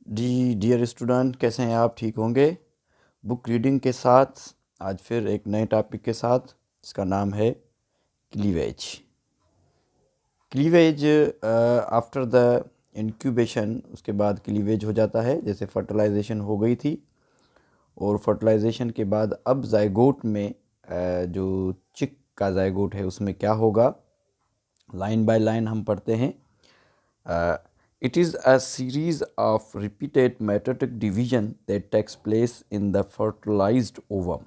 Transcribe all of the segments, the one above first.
जी dear student, कैसे हैं आप? ठीक होंगे। बुक रीडिंग के साथ आज फिर एक नए टॉपिक के साथ, इसका नाम है cleavage. Cleavage after the incubation, उसके बाद क्लीवेज हो जाता है। जैसे फर्टिलाइजेशन हो गई थी और फर्टिलाइजेशन के बाद अब जाइगोट में जो चिक का जाइगोट है उसमें क्या होगा, लाइन बाय लाइन हम पढ़ते हैं। It is a series of repeated mitotic division that takes place in the fertilized ovum.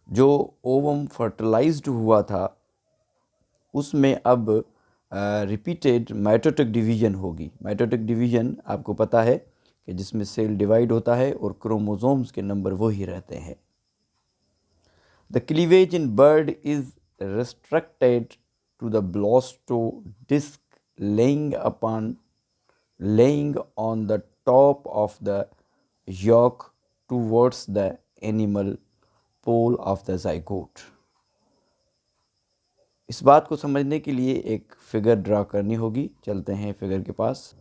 जो ओवम फर्टिलाइज्ड हुआ था उसमें अब रिपीटेड माइटोटिक डिवीजन होगी। माइटोटिक डिवीजन आपको पता है कि जिसमें सेल डिवाइड होता है और क्रोमोसोम्स के नंबर वही रहते हैं। The cleavage in bird is restricted to the blastodisc laying on the top of the yolk towards the animal pole of the zygote. इस बात को समझने के लिए एक फिगर ड्रा करनी होगी। चलते हैं फिगर के पास।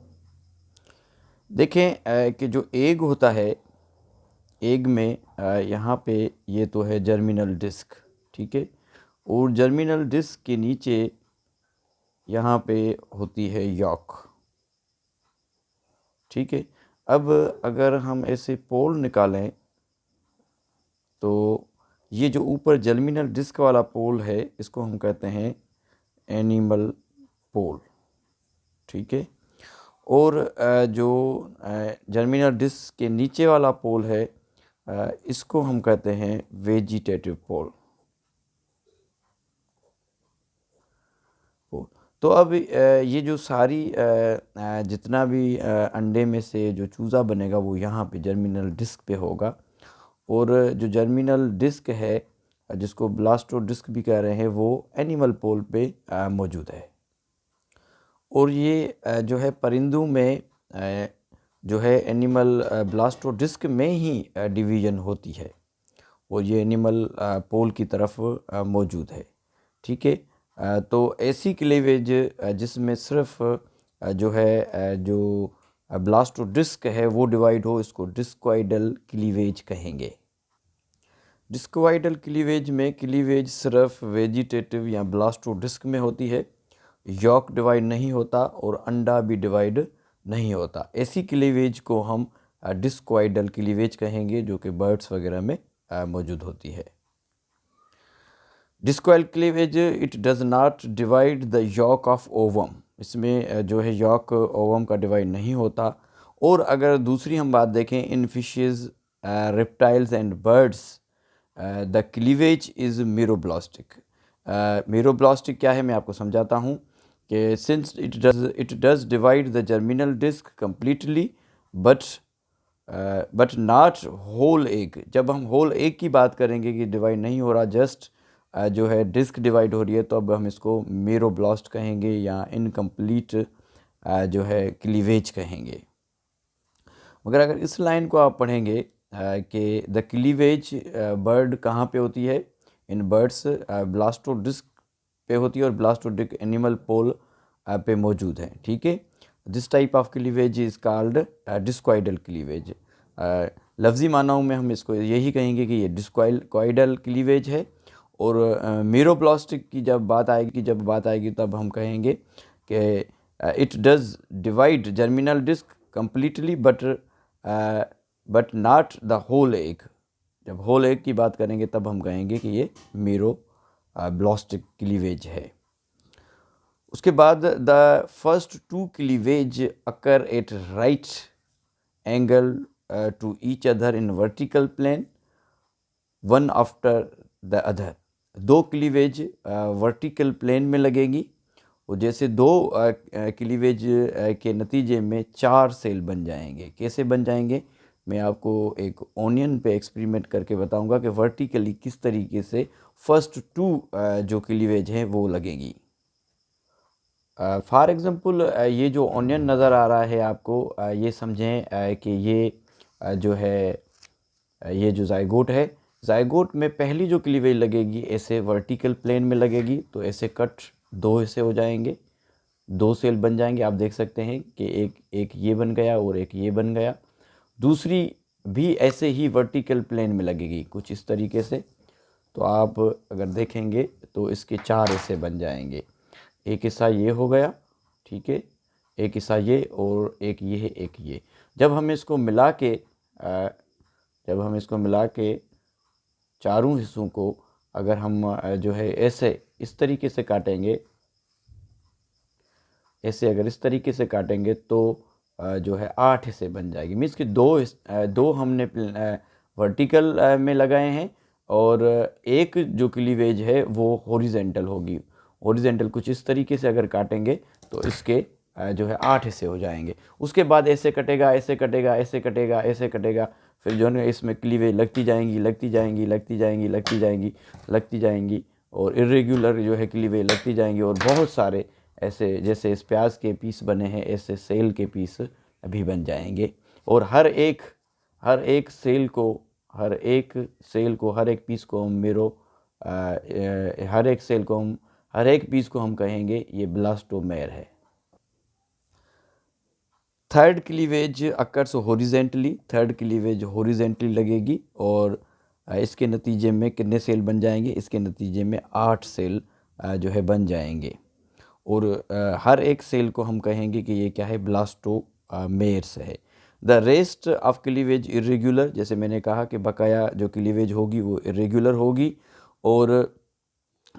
देखें कि जो एग होता है, एग में यहाँ पे ये तो है जर्मिनल डिस्क, ठीक है, और जर्मिनल डिस्क के नीचे यहाँ पे होती है यॉक, ठीक है। अब अगर हम ऐसे पोल निकालें तो ये जो ऊपर जर्मिनल डिस्क वाला पोल है इसको हम कहते हैं एनिमल पोल, ठीक है। और जो जर्मिनल डिस्क के नीचे वाला पोल है इसको हम कहते हैं वेजिटेटिव पोल। तो अब ये जो सारी जितना भी अंडे में से जो चूज़ा बनेगा वो यहाँ पे जर्मिनल डिस्क पे होगा, और जो जर्मिनल डिस्क है जिसको ब्लास्टोडिस्क भी कह रहे हैं वो एनिमल पोल पे मौजूद है। और ये जो है परिंदों में जो है एनिमल ब्लास्टोडिस्क में ही डिवीज़न होती है और ये एनिमल पोल की तरफ मौजूद है, ठीक है। तो ऐसी क्लीवेज जिसमें सिर्फ जो है जो ब्लास्टोडिस्क है वो डिवाइड हो, इसको डिस्क्वाइडल क्लीवेज कहेंगे। डिस्क्वाइडल क्लीवेज में क्लीवेज सिर्फ वेजिटेटिव या ब्लास्टोडिस्क में होती है, यॉक डिवाइड नहीं होता और अंडा भी डिवाइड नहीं होता। ऐसी क्लीवेज को हम डिस्क्वाइडल क्लीवेज कहेंगे जो कि बर्ड्स वगैरह में मौजूद होती है। Discoidal cleavage it does not divide the yolk of ovum, इसमें जो है यॉक ओवम का डिवाइड नहीं होता। और अगर दूसरी हम बात देखें in fishes, reptiles and birds, the cleavage is meroblastic. Meroblastic क्या है मैं आपको समझाता हूँ कि since it does divide the germinal disc completely but not whole egg. जब हम होल एग की बात करेंगे कि डिवाइड नहीं हो रहा, जस्ट जो है डिस्क डिवाइड हो रही है, तो अब हम इसको मीरोब्लास्ट कहेंगे या इनकम्प्लीट जो है क्लीवेज कहेंगे। मगर अगर इस लाइन को आप पढ़ेंगे कि द क्लीवेज बर्ड कहाँ पे होती है, इन बर्ड्स ब्लास्टोडिस्क पे होती है और ब्लास्टोडिस्क एनिमल पोल पे मौजूद है, ठीक है। This type of cleavage is called discoidal cleavage. लफ्ज़ी मानाओं में हम इसको यही कहेंगे कि ये डिस्क्वाइडल क्लीवेज है। और मीरोब्लास्टिक की जब बात आएगी तब हम कहेंगे कि it does divide germinal disc completely but not the whole egg. जब होल एग की बात करेंगे तब हम कहेंगे कि ये मीरोब्लास्टिक क्लीवेज है। उसके बाद the first two cleavage occur at right angle to each other in vertical plane, one after the other. दो क्लीवेज वर्टिकल प्लेन में लगेगी और जैसे दो क्लीवेज के नतीजे में 4 सेल बन जाएंगे। कैसे बन जाएंगे मैं आपको एक ओनियन पे एक्सपेरिमेंट करके बताऊंगा कि वर्टिकली किस तरीके से फर्स्ट 2 जो क्लीवेज हैं वो लगेगी। फॉर एग्ज़ाम्पल ये जो ओनियन नज़र आ रहा है आपको, ये समझें कि ये जो है ये जो जाइगोट है, जाइगोट में पहली जो क्लीवेज लगेगी ऐसे वर्टिकल प्लेन में लगेगी, तो ऐसे कट 2 हिस्से हो जाएंगे, 2 सेल बन जाएंगे। आप देख सकते हैं कि एक ये बन गया और एक ये बन गया। दूसरी भी ऐसे ही वर्टिकल प्लेन में लगेगी कुछ इस तरीके से। तो आप अगर देखेंगे तो इसके 4 हिस्से बन जाएंगे। एक हिस्सा ये हो गया, ठीक है, एक हिस्सा ये और एक ये है, एक ये। जब हम इसको मिला के चारों हिस्सों को अगर हम जो है ऐसे इस तरीके से काटेंगे, ऐसे अगर इस तरीके से काटेंगे तो जो है 8 हिस्से बन जाएगी। मीन्स कि दो हमने वर्टिकल में लगाए हैं और एक जो क्लीवेज है वो हॉरिजेंटल होगी। हॉरिजेंटल कुछ इस तरीके से अगर काटेंगे तो इसके जो है 8 हिस्से हो जाएंगे। उसके बाद ऐसे कटेगा, ऐसे कटेगा, ऐसे कटेगा, ऐसे कटेगा, फिर जो है इसमें क्लीवेज लगती जाएंगी, लगती जाएंगी, लगती जाएंगी, लगती जाएंगी, लगती जाएंगी, और इरेगुलर जो है क्लीवेज लगती जाएंगी। और बहुत सारे ऐसे, जैसे इस प्याज के पीस बने हैं, ऐसे सेल के पीस अभी बन जाएंगे। और हर एक सेल को, हर एक पीस को हम हर एक पीस को हम कहेंगे ये ब्लास्टोमेर है। Third cleavage occurs horizontally, third cleavage horizontally लगेगी और इसके नतीजे में कितने सेल बन जाएंगे? इसके नतीजे में 8 सेल जो है बन जाएंगे। और हर एक सेल को हम कहेंगे कि ये क्या है? ब्लास्टोमेर्स है। The rest of cleavage irregular, जैसे मैंने कहा कि बकाया जो क्लीवेज होगी वो इरेगुलर होगी और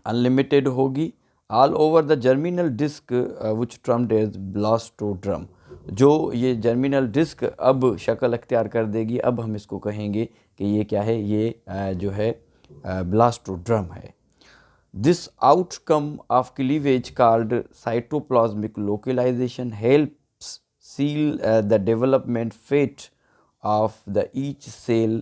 अनलिमिटेड होगी। All over the germinal disc which termed as blastoderm, जो ये जर्मिनल डिस्क अब शक्ल अख्तियार कर देगी, अब हम इसको कहेंगे कि ये क्या है? ये जो है ब्लास्टोड्रम है। This outcome of cleavage called cytoplasmic localization helps seal the development fate of the each cell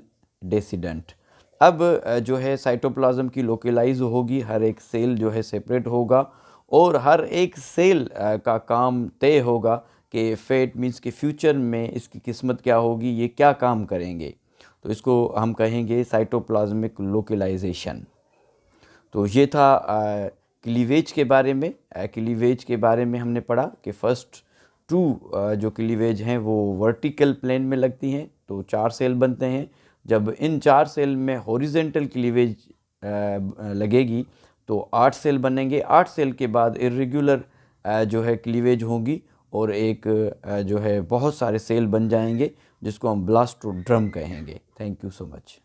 descendant। अब जो है साइटोप्लाज्म की लोकेलाइज होगी, हर एक सेल जो है सेपरेट होगा और हर एक सेल का काम तय होगा कि फेट मीन्स कि फ्यूचर में इसकी किस्मत क्या होगी, ये क्या काम करेंगे। तो इसको हम कहेंगे साइटोप्लाज्मिक लोकेलाइजेशन। तो ये था क्लीवेज के बारे में। क्लीवेज के बारे में हमने पढ़ा कि फर्स्ट 2 जो क्लीवेज हैं वो वर्टिकल प्लेन में लगती हैं, तो 4 सेल बनते हैं। जब इन 4 सेल में हॉरिजेंटल क्लीवेज लगेगी तो 8 सेल बनेंगे। 8 सेल के बाद इरेगुलर जो है क्लीवेज होगी और एक जो है बहुत सारे सेल बन जाएंगे जिसको हम ब्लास्टोड्रम कहेंगे। Thank you so much.